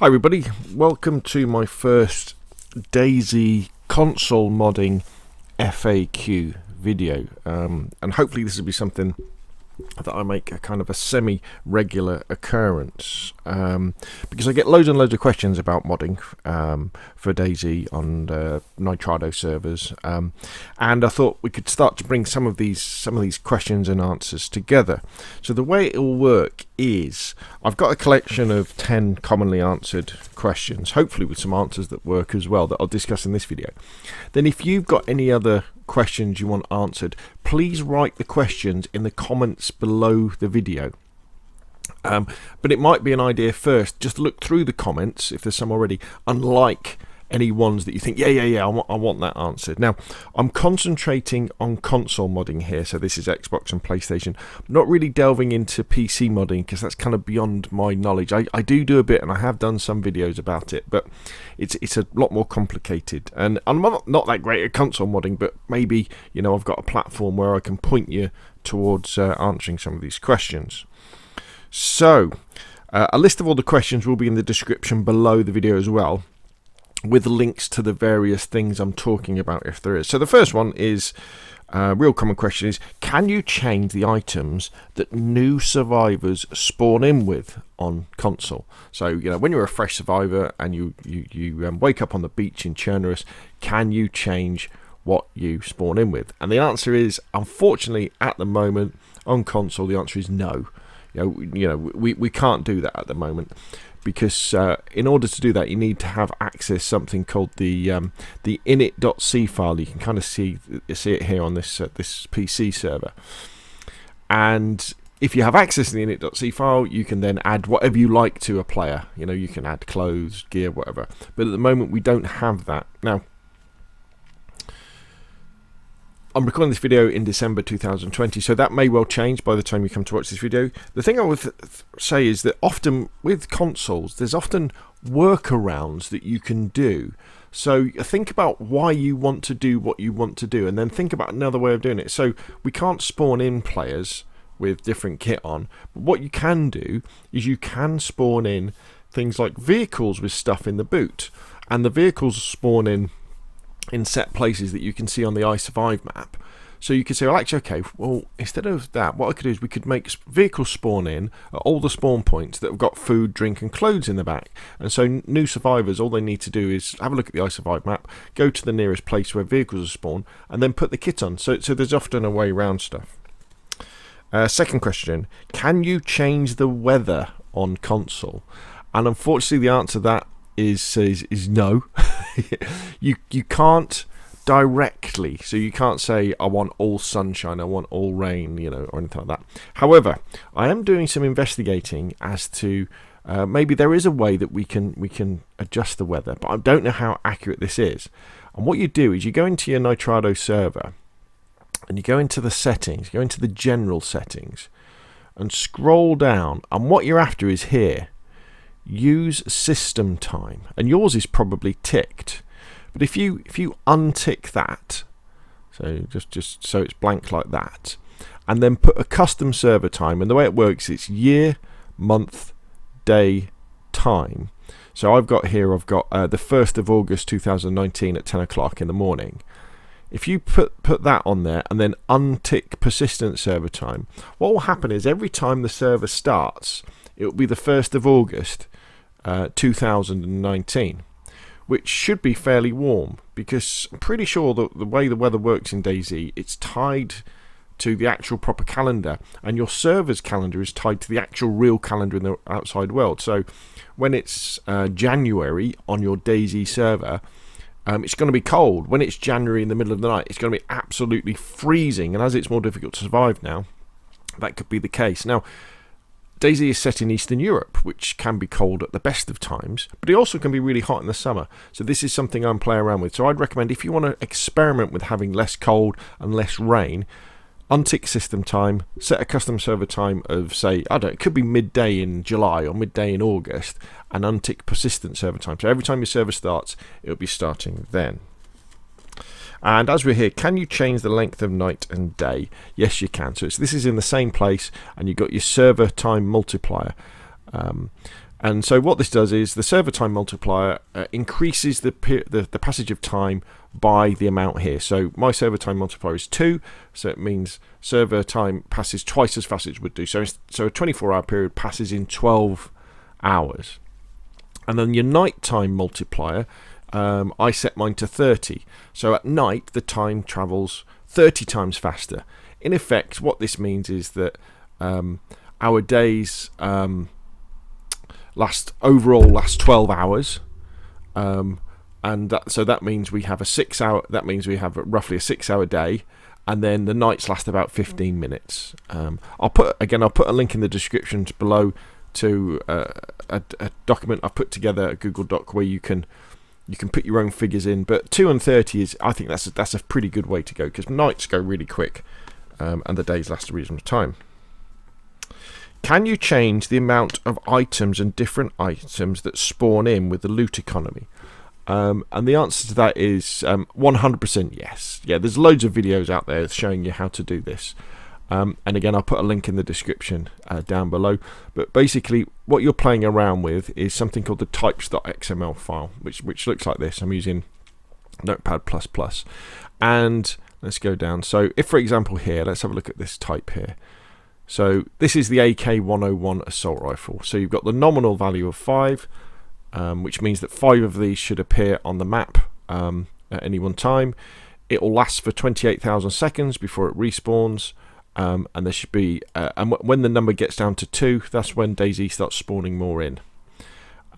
Hi everybody, welcome to my first DayZ console modding FAQ video, and hopefully this will be something that I make a kind of a semi-regular occurrence, because I get loads and loads of questions about modding for DayZ on Nitrado servers, and I thought we could start to bring some of these questions and answers together. So the way it will work is I've got a collection of 10 commonly answered questions, hopefully with some answers that work as well, that I'll discuss in this video. Then if you've got any other questions you want answered, please write the questions in the comments below the video. But it might be an idea first just look through the comments if there's some already, unlike any ones that you think I want that answered. Now I'm concentrating on console modding here, so this is Xbox and PlayStation. I'm not really delving into PC modding because that's kind of beyond my knowledge. I do a bit, and I have done some videos about it, but it's a lot more complicated, and I'm not that great at console modding, but maybe, you know, I've got a platform where I can point you towards answering some of these questions. So a list of all the questions will be in the description below the video as well, with links to the various things I'm talking about if there is. So the first one is a real common question is, can you change the items that new survivors spawn in with on console? So, you know, when you're a fresh survivor and you wake up on the beach in Chernerus, can you change what you spawn in with? And the answer is, unfortunately, at the moment on console, the answer is no. You know, we can't do that at the moment, because in order to do that you need to have access something called the init.c file. You can kind of see it here on this PC server, and if you have access to the init.c file, you can then add whatever you like to a player. You know, you can add clothes, gear, whatever, but at the moment we don't have that. Now I'm recording this video in December 2020, so that may well change by the time you come to watch this video. The thing I would say is that often with consoles, there's often workarounds that you can do. So think about why you want to do what you want to do, and then think about another way of doing it. So we can't spawn in players with different kit on, but what you can do is you can spawn in things like vehicles with stuff in the boot, and the vehicles spawn in set places that you can see on the iSurvive map. So you could say, well, actually, okay, well, instead of that, what I could do is we could make vehicles spawn in at all the spawn points that have got food, drink and clothes in the back. And so new survivors, all they need to do is have a look at the iSurvive map, go to the nearest place where vehicles are spawned, and then put the kit on. So there's often a way around stuff. Second question, can you change the weather on console? And unfortunately the answer to that is no. you can't directly, so you can't say I want all sunshine, I want all rain, you know, or anything like that. However, I am doing some investigating as to maybe there is a way that we can adjust the weather, but I don't know how accurate this is. And what you do is you go into your Nitrado server and you go into the settings, go into the general settings and scroll down, and what you're after is here, use system time, and yours is probably ticked. But if you untick that, so just so it's blank like that, and then put a custom server time, and the way it works, it's year, month, day, time. So I've got the 1st of August 2019 at 10 o'clock in the morning. If you put that on there and then untick persistent server time, what will happen is every time the server starts, it will be the 1st of August 2019, which should be fairly warm, because I'm pretty sure that the way the weather works in DayZ, it's tied to the actual proper calendar, and your server's calendar is tied to the actual real calendar in the outside world. So when it's January on your DayZ server, it's going to be cold. When it's January in the middle of the night, it's going to be absolutely freezing, and as it's more difficult to survive now, that could be the case. Now DayZ is set in Eastern Europe, which can be cold at the best of times, but it also can be really hot in the summer. So this is something I'm playing around with. So I'd recommend, if you want to experiment with having less cold and less rain, untick system time, set a custom server time of, say, I don't know, it could be midday in July or midday in August, and untick persistent server time. So every time your server starts, it'll be starting then. And as we're here, can you change the length of night and day? Yes, you can. So this is in the same place, and you've got your server time multiplier. And so what this does is the server time multiplier increases the passage of time by the amount here. So my server time multiplier is 2, so it means server time passes twice as fast as it would do. So a 24-hour period passes in 12 hours. And then your night time multiplier, I set mine to 30. So at night, the time travels 30 times faster. In effect, what this means is that our days last 12 hours, and so that means we have a 6 hour. That means we have roughly a 6 hour day, and then the nights last about 15 minutes. I'll put a link in the description below to a document I've put together, a Google Doc, where you can put your own figures in. But 2 and 30 is, I think that's a pretty good way to go, because nights go really quick, and the days last a reasonable time. Can you change the amount of items and different items that spawn in with the loot economy? And the answer to that is 100% yes. Yeah, there's loads of videos out there showing you how to do this. And again, I'll put a link in the description down below. But basically, what you're playing around with is something called the types.xml file, which looks like this. I'm using Notepad++. And let's go down. So if, for example, here, let's have a look at this type here. So this is the AK-101 assault rifle. So you've got the nominal value of 5, which means that 5 of these should appear on the map at any one time. It will last for 28,000 seconds before it respawns, and there should be, and when the number gets down to 2, that's when DayZ starts spawning more in.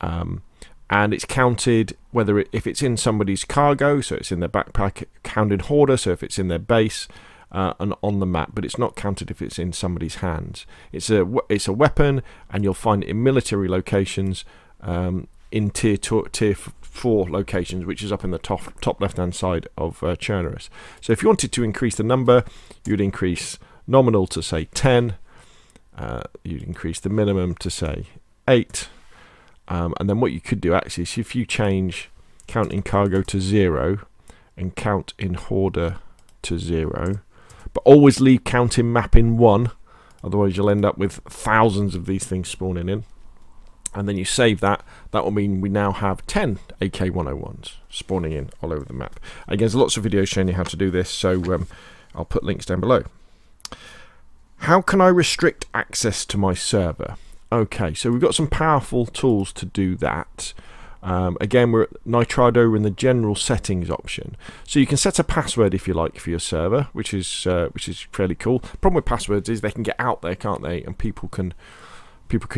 And it's counted if it's in somebody's cargo, so it's in their backpack, counted hoarder, so if it's in their base, and on the map, but it's not counted if it's in somebody's hands. It's a weapon, and you'll find it in military locations, in tier 4 locations, which is up in the top left hand side of Chernarus. So if you wanted to increase the number, you'd increase nominal to say 10, you'd increase the minimum to say 8, and then what you could do actually is if you change count in cargo to 0 and count in hoarder to 0, but always leave count in map in 1, otherwise you'll end up with thousands of these things spawning in. And then you save that. That will mean we now have 10 AK-101s spawning in all over the map. Again, there's lots of videos showing you how to do this, so I'll put links down below. How can I restrict access to my server? Okay, so we've got some powerful tools to do that. Again, we're at Nitrado, we're in the general settings option. So you can set a password if you like for your server, which is fairly cool. Problem with passwords is they can get out there, can't they? And people can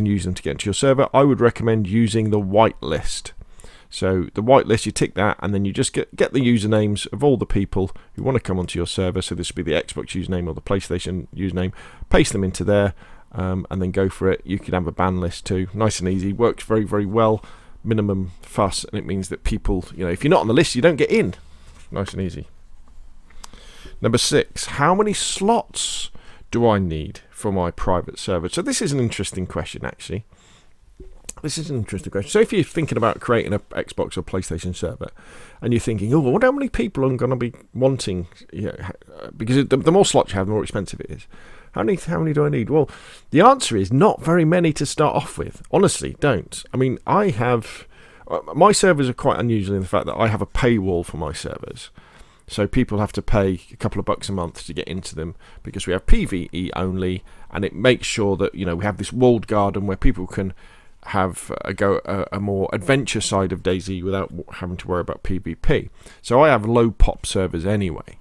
use them to get into your server. I would recommend using the whitelist. So the whitelist, you tick that, and then you just get the usernames of all the people who want to come onto your server. So this would be the Xbox username or the PlayStation username. Paste them into there, and then go for it. You can have a ban list too. Nice and easy. Works very, very well. Minimum fuss, and it means that people, if you're not on the list, you don't get in. Nice and easy. Number 6, how many slots do I need for my private server? So this is an interesting question, actually. This is an interesting question. So if you're thinking about creating an Xbox or PlayStation server, and you're thinking, oh, well, how many people I'm going to be wanting, because the more slots you have, the more expensive it is. How many do I need? Well, the answer is not very many to start off with. Honestly, don't. I mean, my servers are quite unusual in the fact that I have a paywall for my servers. So people have to pay a couple of bucks a month to get into them, because we have PvE only, and it makes sure that we have this walled garden where people can have a more adventure side of DayZ without having to worry about PvP. So I have low pop servers anyway.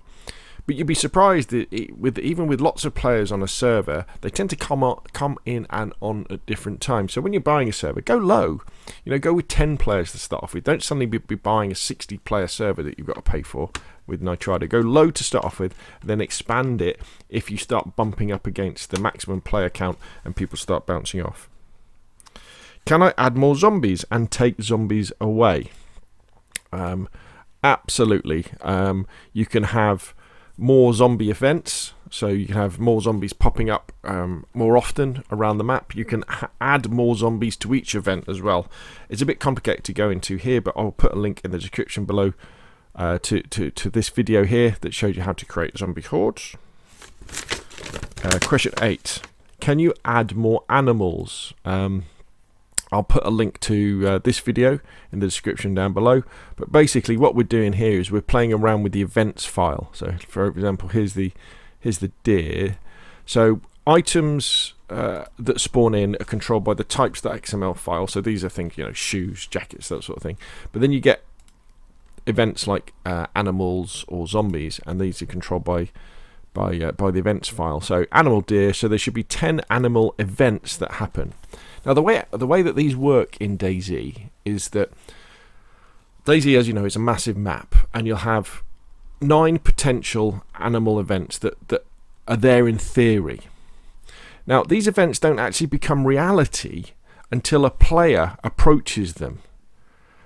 But you'd be surprised that even with lots of players on a server, they tend to come in and on at different times. So when you're buying a server, go low. Go with 10 players to start off with. Don't suddenly be buying a 60-player server that you've got to pay for with Nitrado. Go low to start off with, then expand it if you start bumping up against the maximum player count and people start bouncing off. Can I add more zombies and take zombies away? Absolutely. You can have more zombie events, so you can have more zombies popping up more often around the map. You can add more zombies to each event as well. It's a bit complicated to go into here, but I'll put a link in the description below to this video here that shows you how to create zombie hordes. Question 8. Can you add more animals? I'll put a link to this video in the description down below. But basically what we're doing here is we're playing around with the events file. So for example, here's the deer. So items that spawn in are controlled by the types.xml file. So these are things, you know, shoes, jackets, that sort of thing. But then you get events like animals or zombies, and these are controlled by the events file. So animal, deer. So there should be 10 animal events that happen. Now the way that these work in DayZ is that DayZ, as you know, is a massive map, and you'll have 9 potential animal events that are there in theory. Now these events don't actually become reality until a player approaches them,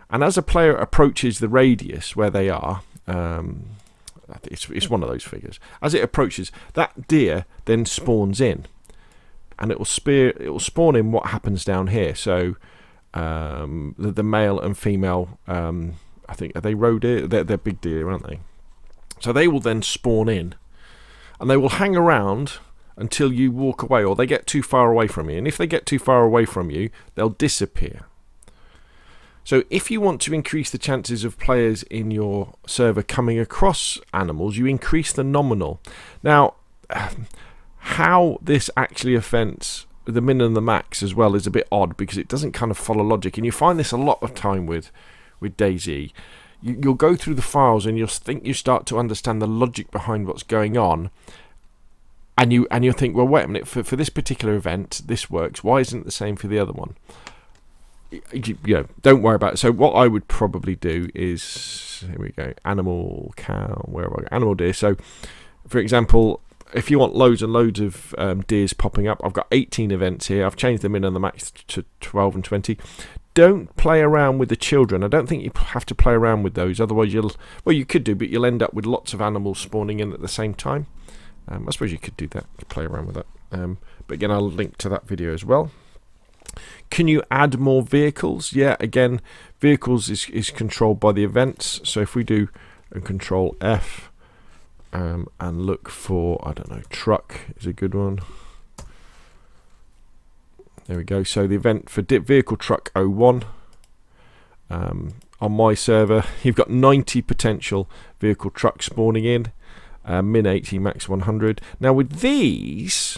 and as a player approaches the radius where they are, it's one of those figures. As it approaches, that deer then spawns in, and it will spawn in what happens down here. So the male and female, I think, are they roe deer? They're big deer, aren't they? So they will then spawn in, and they will hang around until you walk away, or they get too far away from you. And if they get too far away from you, they'll disappear. So if you want to increase the chances of players in your server coming across animals, you increase the nominal. Now, how this actually affects the min and the max as well is a bit odd, because it doesn't kind of follow logic. And you find this a lot of time with DayZ. You'll go through the files and you'll think you start to understand the logic behind what's going on. And you'll think, well, wait a minute, for this particular event, this works. Why isn't it the same for the other one? You know, don't worry about it. So what I would probably do is, here we go, animal, cow, where have I got? Animal, deer. So, for example, if you want loads and loads of deers popping up, I've got 18 events here. I've changed them in on the max to 12 and 20. Don't play around with the children. I don't think you have to play around with those. Otherwise, you could do, but you'll end up with lots of animals spawning in at the same time. I suppose you could do that, play around with that. But again, I'll link to that video as well. Can you add more vehicles? Yeah, again, vehicles is controlled by the events. So if we do Control F and look for, I don't know, truck is a good one. There we go. So the event for vehicle truck 01 on my server, you've got 90 potential vehicle trucks spawning in, min 80, max 100. Now with these,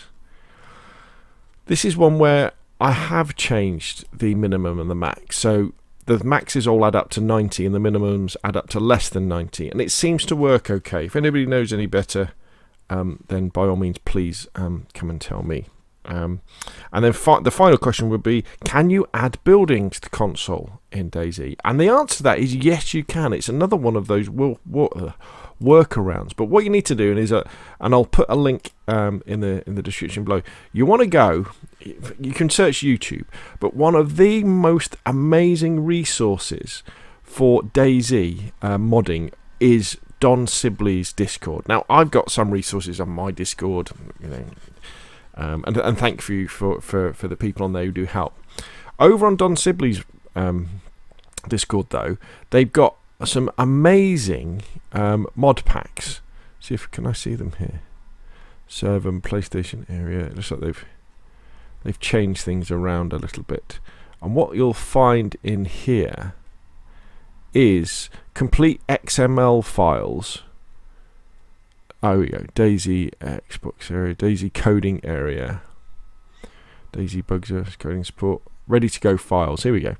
this is one where I have changed the minimum and the max. So the maxes all add up to 90 and the minimums add up to less than 90. And it seems to work okay. If anybody knows any better, then by all means, please come and tell me. And then the final question would be, can you add buildings to console in DayZ? And the answer to that is yes, you can. It's another one of those workarounds. But what you need to do is, and I'll put a link in the description below. You want to go, you can search YouTube, but one of the most amazing resources for DayZ modding is Don Sibley's Discord. Now, I've got some resources on my Discord, you know, and thank you for the people on there who do help. Over on Don Sibley's Discord, though, they've got some amazing mod packs. See if can I see them here? Server and PlayStation area. It looks like they've changed things around a little bit. And what you'll find in here is complete XML files. Oh, we go. DayZ Xbox area, DayZ coding area, DayZ bugs coding support, ready to go files. Here we go.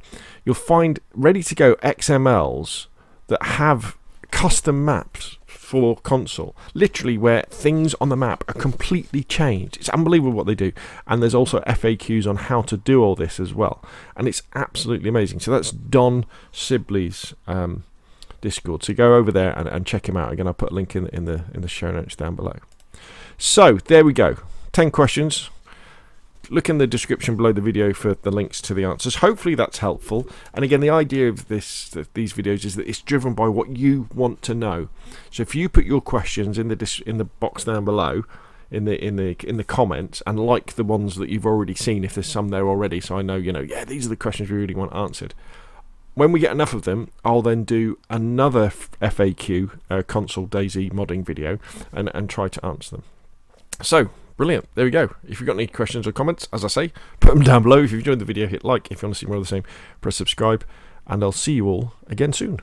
You'll find ready to go XMLs that have custom maps for console, literally where things on the map are completely changed. It's unbelievable what they do. And there's also FAQs on how to do all this as well, and it's absolutely amazing. So that's Don Sibley's Discord, so go over there and check him out. Again, I'll put a link in the show notes down below. So there we go, 10 questions. Look in the description below the video for the links to the answers. Hopefully that's helpful. And again, the idea of these videos is that it's driven by what you want to know. So if you put your questions in the box down below, in the comments, and like the ones that you've already seen, if there's some there already, so I know, you know, yeah, these are the questions we really want answered. When we get enough of them, I'll then do another FAQ console DayZ modding video and try to answer them. So brilliant. There we go. If you've got any questions or comments, as I say, put them down below. If you've enjoyed the video, hit like. If you want to see more of the same, press subscribe. And I'll see you all again soon.